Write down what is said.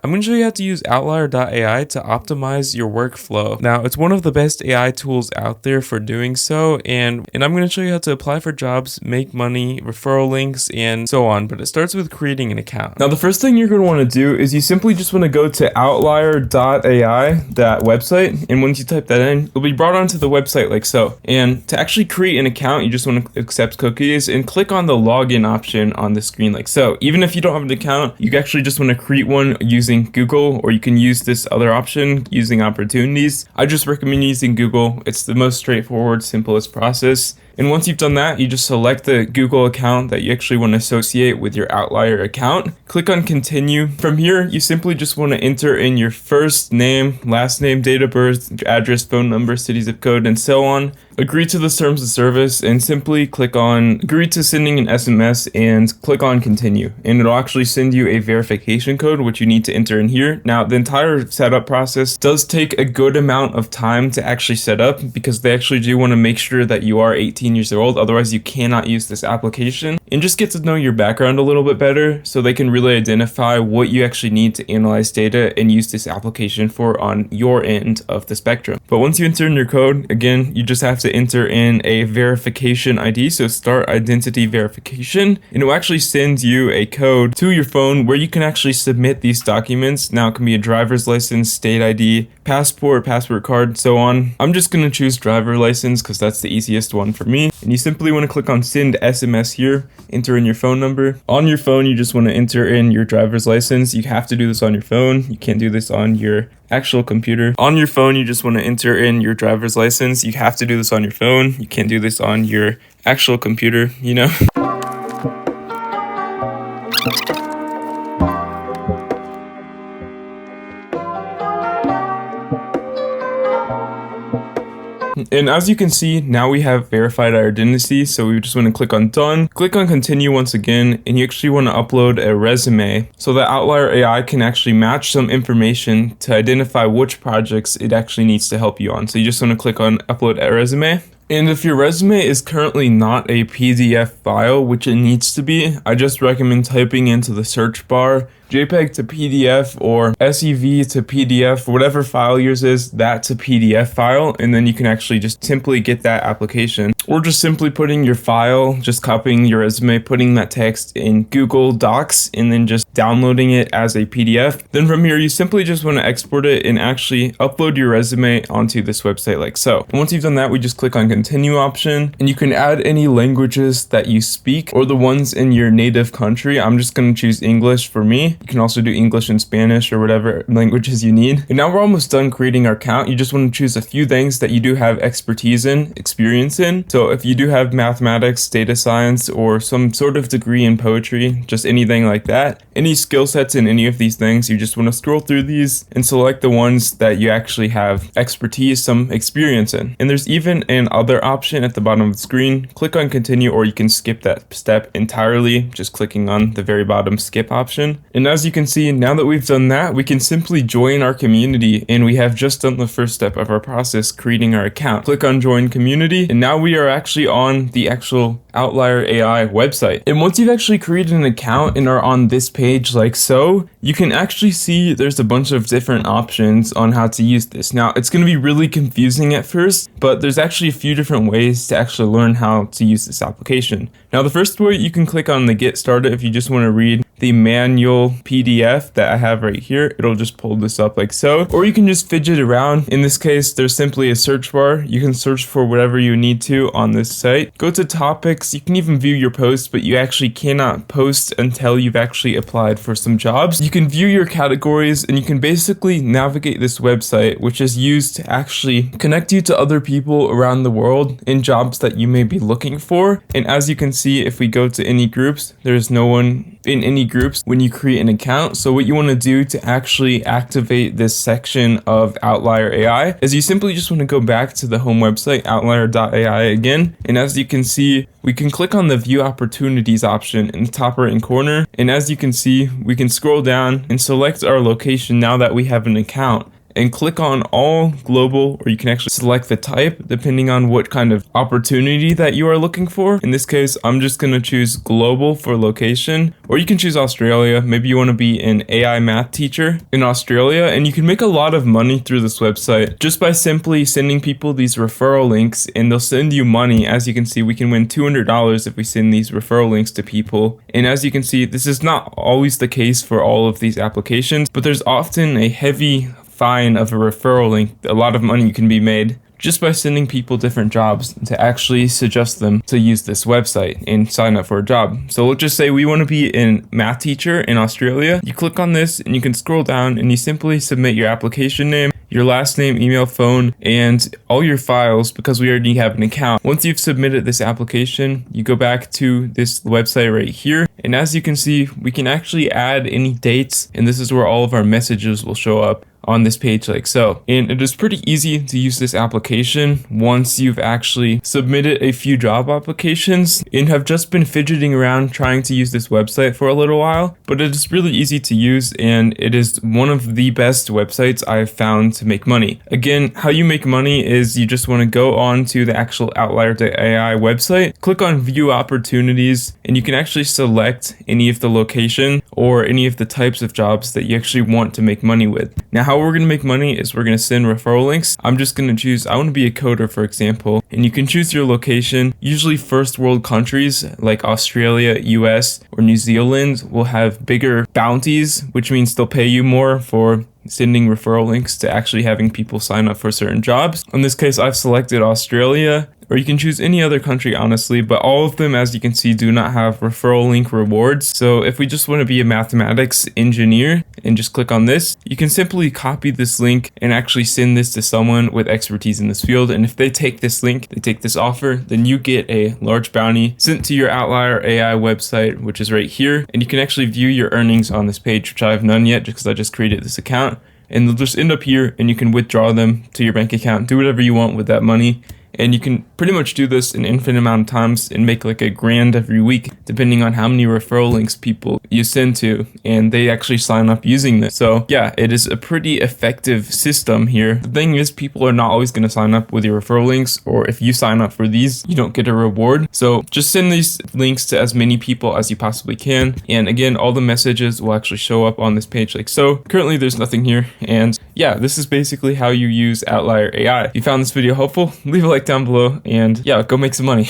I'm going to show you how to use Outlier.AI to optimize your workflow. Now, it's one of the best AI tools out there for doing so, and I'm going to show you how to apply for jobs, make money, referral links, and so on, but it starts with creating an account. Now, the first thing you're going to want to do is you simply just want to go to Outlier.AI, that website, and once you type that in, you'll be brought onto the website like so. And to actually create an account, you just want to accept cookies and click on the login option on the screen like so. Even if you don't have an account, you actually just want to create one using Google, or you can use this other option using opportunities. I just recommend using Google. It's the most straightforward, simplest process. And once you've done that, you just select the Google account that you actually want to associate with your Outlier account. Click on continue. From here, you simply just want to enter in your first name, last name, date of birth, address, phone number, city, zip code, and so on. Agree to the terms of service and simply click on agree to sending an SMS and click on continue. And it'll actually send you a verification code, which you need to enter in here. Now, the entire setup process does take a good amount of time to actually set up because they actually do want to make sure that you are 18 years old. Otherwise, you cannot use this application. And just get to know your background a little bit better so they can really identify what you actually need to analyze data and use this application for on your end of the spectrum. But once you enter in your code, again, you just have to enter in a verification ID, so start identity verification, and it will actually send you a code to your phone where you can actually submit these documents. Now it can be a driver's license, state ID, passport card, so on. I'm just going to choose driver license because that's the easiest one for me. And you simply want to click on send SMS here, enter in your phone number. On your phone, you just want to enter in your driver's license. You have to do this on your phone. You can't do this on your actual computer. On your phone, you just want to enter in your driver's license. You have to do this on your phone. You can't do this on your actual computer, you know? And as you can see, now we have verified our identity, so we just want to click on done, click on continue once again, and you actually want to upload a resume so that Outlier AI can actually match some information to identify which projects it actually needs to help you on. So you just want to click on upload a resume. And if your resume is currently not a PDF file, which it needs to be, I just recommend typing into the search bar JPEG to PDF or SEV to PDF, whatever file yours is, that to PDF file, and then you can actually just simply get that application. Or just simply putting your file, just copying your resume, putting that text in Google Docs, and then just downloading it as a PDF. Then from here, you simply just want to export it and actually upload your resume onto this website like so. And once you've done that, we just click on continue option, and you can add any languages that you speak or the ones in your native country. I'm just going to choose English for me. You can also do English and Spanish or whatever languages you need. And now we're almost done creating our account. You just want to choose a few things that you do have expertise in, experience in. So if you do have mathematics, data science, or some sort of degree in poetry, just anything like that, any skill sets in any of these things, you just want to scroll through these and select the ones that you actually have expertise, some experience in. And there's even an other option at the bottom of the screen. Click on continue, or you can skip that step entirely, just clicking on the very bottom skip option. And as you can see, now that we've done that, we can simply join our community, and we have just done the first step of our process, creating our account. Click on join community, and now we are actually on the actual Outlier AI website. And once you've actually created an account and are on this page like so, you can actually see there's a bunch of different options on how to use this. Now, it's going to be really confusing at first, but there's actually a few different ways to actually learn how to use this application. Now, the first way, you can click on the get started if you just want to read the manual PDF that I have right here. It'll just pull this up like so. Or you can just fidget around. In this case, there's simply a search bar. You can search for whatever you need to on this site. Go to topics. You can even view your posts, but you actually cannot post until you've actually applied for some jobs. You can view your categories, and you can basically navigate this website, which is used to actually connect you to other people around the world in jobs that you may be looking for. And as you can see, if we go to any groups, there's no one in any groups when you create an account. So what you want to do to actually activate this section of Outlier AI is you simply just want to go back to the home website, outlier.ai again. And as you can see, we can click on the view opportunities option in the top right hand corner. And as you can see, we can scroll down and select our location now that we have an account. and click on all global, or you can actually select the type depending on what kind of opportunity that you are looking for. In this case, I'm just going to choose global for location, or you can choose Australia. Maybe you want to be an AI math teacher in Australia, and you can make a lot of money through this website just by simply sending people these referral links, and they'll send you money. As you can see, we can win $200 if we send these referral links to people. And as you can see, this is not always the case for all of these applications, but there's often a heavy fine of a referral link. A lot of money can be made just by sending people different jobs to actually suggest them to use this website and sign up for a job. So let's just say we want to be a math teacher in Australia. You click on this and you can scroll down and you simply submit your application name, your last name, email, phone, and all your files, because we already have an account. Once you've submitted this application, you go back to this website right here. And as you can see, we can actually add any dates, and this is where all of our messages will show up on this page like so. And it is pretty easy to use this application once you've actually submitted a few job applications and have just been fidgeting around trying to use this website for a little while. But it is really easy to use, and it is one of the best websites I've found to make money. Again, how you make money is you just want to go on to the actual Outlier.AI website, click on view opportunities, and you can actually select any of the location or any of the types of jobs that you actually want to make money with. Now, how we're going to make money is we're going to send referral links. I'm just going to choose, I want to be a coder, for example, and you can choose your location. Usually first world countries like Australia, US, or New Zealand will have bigger bounties, which means they'll pay you more for sending referral links to actually having people sign up for certain jobs. In this case, I've selected Australia, or you can choose any other country, honestly, but all of them, as you can see, do not have referral link rewards. So if we just want to be a mathematics engineer and just click on this, you can simply copy this link and actually send this to someone with expertise in this field. And if they take this link, they take this offer, then you get a large bounty sent to your Outlier.AI website, which is right here. And you can actually view your earnings on this page, which I have none yet because I just created this account. And they'll just end up here, and you can withdraw them to your bank account, do whatever you want with that money. And you can pretty much do this an infinite amount of times and make like $1,000 every week, depending on how many referral links people you send to, and they actually sign up using this. So yeah, it is a pretty effective system here. The thing is, people are not always going to sign up with your referral links, or if you sign up for these, you don't get a reward. So just send these links to as many people as you possibly can. And again, all the messages will actually show up on this page like so. Currently, there's nothing here. And yeah, this is basically how you use Outlier.AI. If you found this video helpful, leave a like down below, and yeah, go make some money.